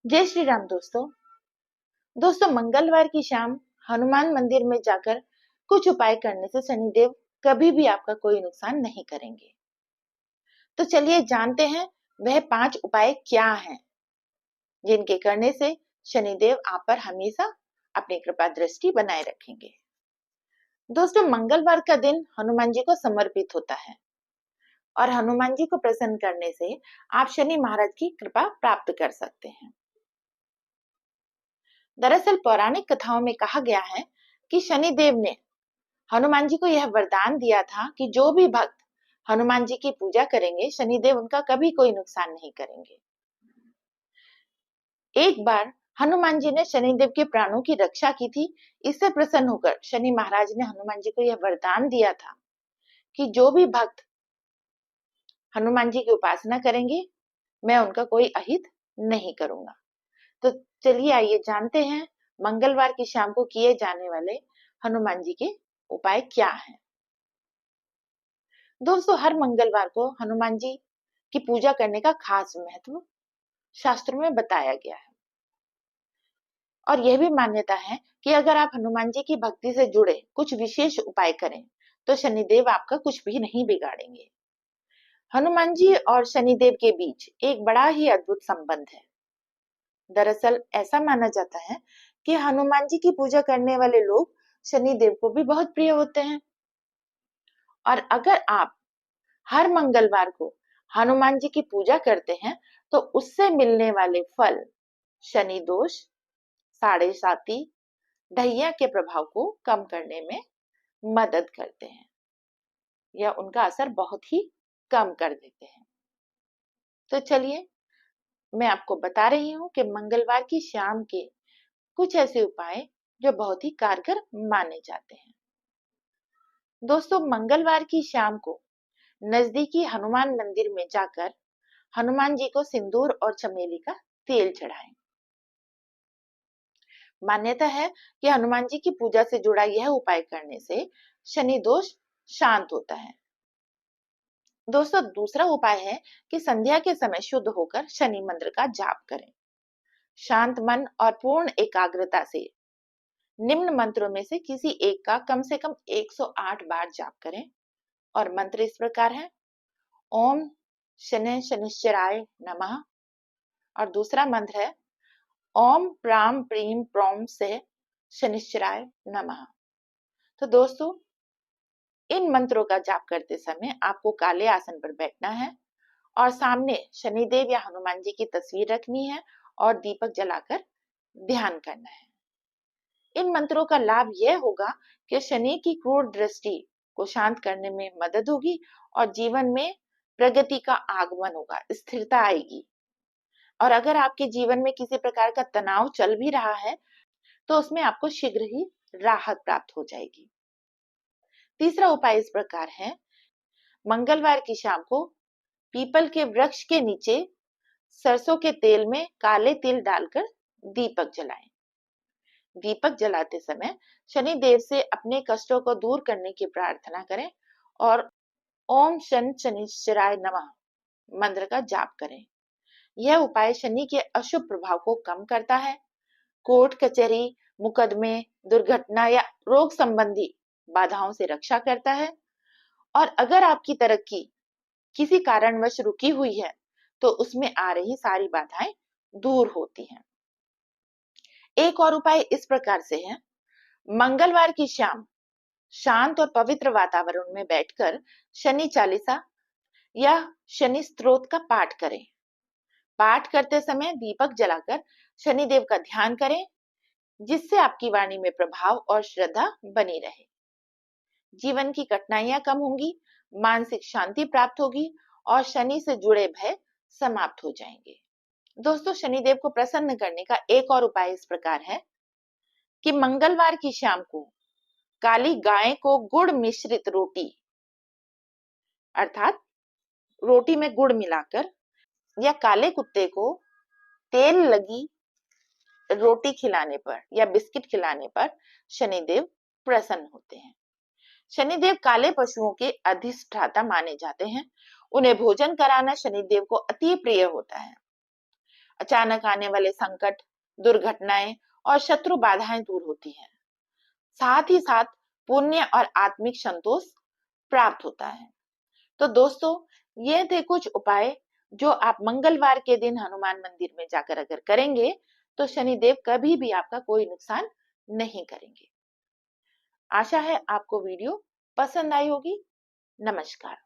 जय श्री राम दोस्तों मंगलवार की शाम हनुमान मंदिर में जाकर कुछ उपाय करने से शनिदेव कभी भी आपका कोई नुकसान नहीं करेंगे। तो चलिए जानते हैं वह 5 उपाय क्या हैं जिनके करने से शनिदेव आप पर हमेशा अपनी कृपा दृष्टि बनाए रखेंगे। दोस्तों मंगलवार का दिन हनुमान जी को समर्पित होता है और हनुमान जी को प्रसन्न करने से आप शनि महाराज की कृपा प्राप्त कर सकते हैं। दरअसल पौराणिक कथाओं में कहा गया है कि शनिदेव ने हनुमान जी को यह वरदान दिया था कि जो भी भक्त हनुमान जी की पूजा करेंगे शनिदेव उनका कभी कोई नुकसान नहीं करेंगे। एक बार हनुमान जी ने शनिदेव के प्राणों की रक्षा की थी। इससे प्रसन्न होकर शनि महाराज ने हनुमान जी को यह वरदान दिया था कि जो भी भक्त हनुमान जी की उपासना करेंगे मैं उनका कोई अहित नहीं करूंगा। तो चलिए आइए जानते हैं मंगलवार की शाम को किए जाने वाले हनुमान जी के उपाय क्या हैं। दोस्तों हर मंगलवार को हनुमान जी की पूजा करने का खास महत्व शास्त्रों में बताया गया है और यह भी मान्यता है कि अगर आप हनुमान जी की भक्ति से जुड़े कुछ विशेष उपाय करें तो शनिदेव आपका कुछ भी नहीं बिगाड़ेंगे। हनुमान जी और शनिदेव के बीच एक बड़ा ही अद्भुत संबंध है। दरअसल ऐसा माना जाता है कि हनुमान जी की पूजा करने वाले लोग शनिदेव को भी बहुत प्रिय होते हैं और अगर आप हर मंगलवार को हनुमान जी की पूजा करते हैं तो उससे मिलने वाले फल शनि दोष, साढ़े साती, ढैया के प्रभाव को कम करने में मदद करते हैं या उनका असर बहुत ही कम कर देते हैं। तो चलिए मैं आपको बता रही हूँ कि मंगलवार की शाम के कुछ ऐसे उपाय जो बहुत ही कारगर माने जाते हैं। दोस्तों मंगलवार की शाम को नजदीकी हनुमान मंदिर में जाकर हनुमान जी को सिंदूर और चमेली का तेल चढ़ाएं। मान्यता है कि हनुमान जी की पूजा से जुड़ा यह उपाय करने से शनि दोष शांत होता है। दोस्तों दूसरा उपाय है कि संध्या के समय शुद्ध होकर शनि मंत्र का जाप करें। शांत मन और पूर्ण एकाग्रता से निम्न मंत्रों में से किसी एक का कम से कम 108 बार जाप करें और मंत्र इस प्रकार है: ओम शनि शनिश्चराय नमः। और दूसरा मंत्र है ओम प्राम प्रीम प्रोम से शनिश्चराय नमः। तो दोस्तों इन मंत्रों का जाप करते समय आपको काले आसन पर बैठना है और सामने शनिदेव या हनुमान जी की तस्वीर रखनी है और दीपक जलाकर ध्यान करना है। इन मंत्रों का लाभ यह होगा कि शनि की क्रूर दृष्टि को शांत करने में मदद होगी और जीवन में प्रगति का आगमन होगा, स्थिरता आएगी। और अगर आपके जीवन में किसी प्रकार का तनाव चल भी रहा है तो उसमें आपको शीघ्र ही राहत प्राप्त हो जाएगी। तीसरा उपाय इस प्रकार है: मंगलवार की शाम को पीपल के वृक्ष के नीचे सरसों के तेल में काले तिल डालकर दीपक जलाएं। दीपक जलाते समय शनि देव से अपने कष्टों को दूर करने की प्रार्थना करें और ओम शन शनिश्चराय नमः मंत्र का जाप करें। यह उपाय शनि के अशुभ प्रभाव को कम करता है, कोर्ट कचहरी, मुकदमे, दुर्घटना या रोग संबंधी बाधाओं से रक्षा करता है और अगर आपकी तरक्की किसी कारणवश रुकी हुई है तो उसमें आ रही सारी बाधाएं दूर होती हैं। एक और उपाय इस प्रकार से है: मंगलवार की शाम शांत और पवित्र वातावरण में बैठकर शनि चालीसा या शनि स्तोत्र का पाठ करें। पाठ करते समय दीपक जलाकर शनिदेव का ध्यान करें जिससे आपकी वाणी में प्रभाव और श्रद्धा बनी रहे। जीवन की कठिनाइयां कम होंगी, मानसिक शांति प्राप्त होगी और शनि से जुड़े भय समाप्त हो जाएंगे। दोस्तों शनिदेव को प्रसन्न करने का एक और उपाय इस प्रकार है कि मंगलवार की शाम को काली गाय को गुड़ मिश्रित रोटी अर्थात रोटी में गुड़ मिलाकर या काले कुत्ते को तेल लगी रोटी खिलाने पर या बिस्किट खिलाने पर शनिदेव प्रसन्न होते हैं। शनिदेव काले पशुओं के अधिष्ठाता माने जाते हैं। उन्हें भोजन कराना शनिदेव को अति प्रिय होता है। अचानक आने वाले संकट, दुर्घटनाएं और शत्रु बाधाएं दूर होती हैं। साथ ही साथ पुण्य और आत्मिक संतोष प्राप्त होता है। तो दोस्तों, ये थे कुछ उपाय जो आप मंगलवार के दिन हनुमान मंदिर में जाकर अगर करेंगे तो शनिदेव कभी भी आपका कोई नुकसान नहीं करेंगे। आशा है आपको वीडियो पसंद आई होगी। नमस्कार।